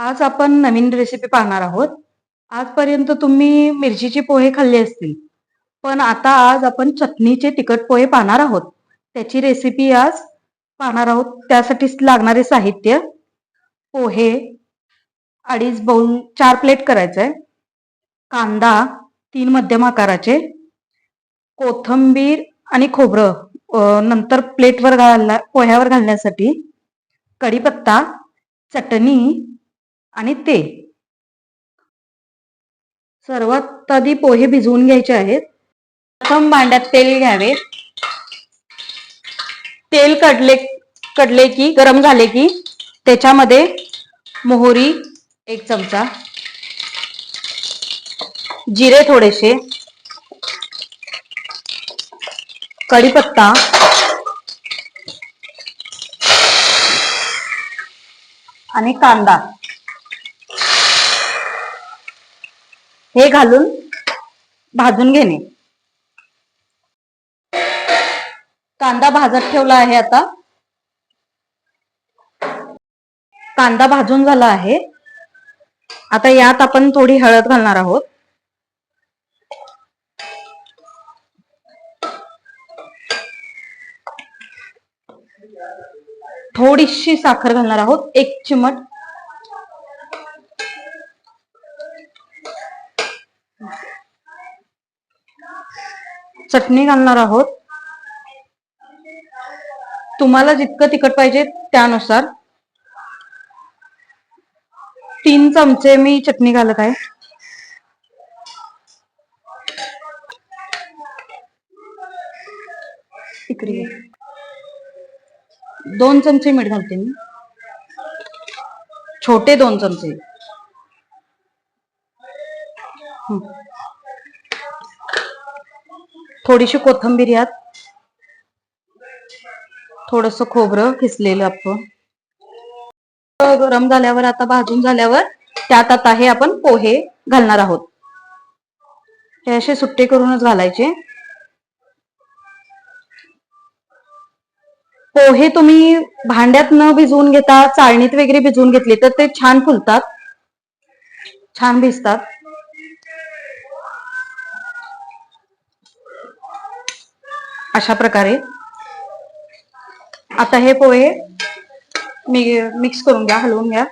आज आपण नवीन रेसिपी पाहणार आहोत. आजपर्यंत तुम्ही मिरचीचे पोहे खाल्ले असतील, पण आता आज आपण चटणीचे तिखट पोहे पाहणार आहोत. त्याची रेसिपी आज पाहणार आहोत. त्यासाठी लागणारे साहित्य: पोहे 2.5 बाउल, 4 प्लेट करायचं आहे. कांदा 3 मध्यम आकाराचे, कोथिंबीर आणि खोबरं नंतर प्लेटवर पोह्यावर घालण्यासाठी, कढीपत्ता, चटणी आणि तेल. सर्वात आधी पोहे भिजवून घ्यायचे आहेत. प्रथम भांड्यात तेल घ्यावे. तेल कडले की गरम झाले की त्याच्यामध्ये मोहरी 1 चमचा, जिरे थोडेसे, कढीपत्ता आणि कांदा हे घालून भाजून घेणे. कांदा भाजत ठेवला आहे. आता कांदा भाजून झाला आहे. आता यात आपण थोडी हळद घालणार आहोत. थोडीशी साखर घालणार आहोत, 1 चिमट. चटणी घालणार आहोत. तुम्हाला जितकं तिखट पाहिजे त्यानुसार. 3 चमचे मी चटणी घालत आहे. इकडे 2 चमचे मीठ घालते मी, छोटे 2 चमचे. थोडीशी कोथिंबीर यात, थोडस खोबरं किसलेलं आपण. गरम झाल्यावर, आता भाजून झाल्यावर त्यात आता हे आपण पोहे घालणार आहोत. हे असे सुट्टे करूनच घालायचे. पोहे तुम्ही भांड्यात न भिजवून घेता चाळणीत वगैरे भिजवून घेतले तर ते छान फुलतात, छान भिजतात. अशा प्रकारे आता हे पोहे मिक्स करून घ्या, हलवून घ्या.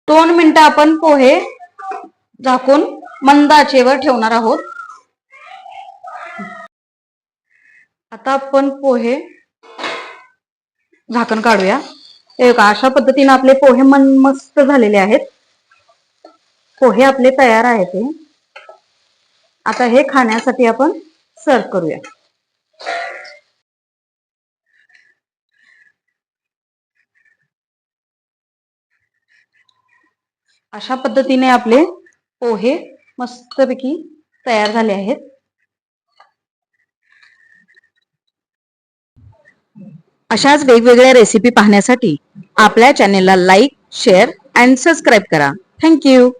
दोन मिनिटं आपण पोहे झाकून मंद आचेवर ठेवणार आहोत. आता आपण पोहे झाकण काढूया. अशा पद्धतीने आपले पोहे मस्त झालेले आहेत. पोहे आपले तयार आहेत. आता हे खाण्यासाठी आपण सर्व करूया. अशा पद्धतीने आपले पोहे मस्तपैकी तयार झाले आहेत. अशाच वेगवेगळ्या रेसिपी पाहण्यासाठी आपल्या चॅनेलला लाईक, शेअर आणि सबस्क्राईब करा. थँक्यू.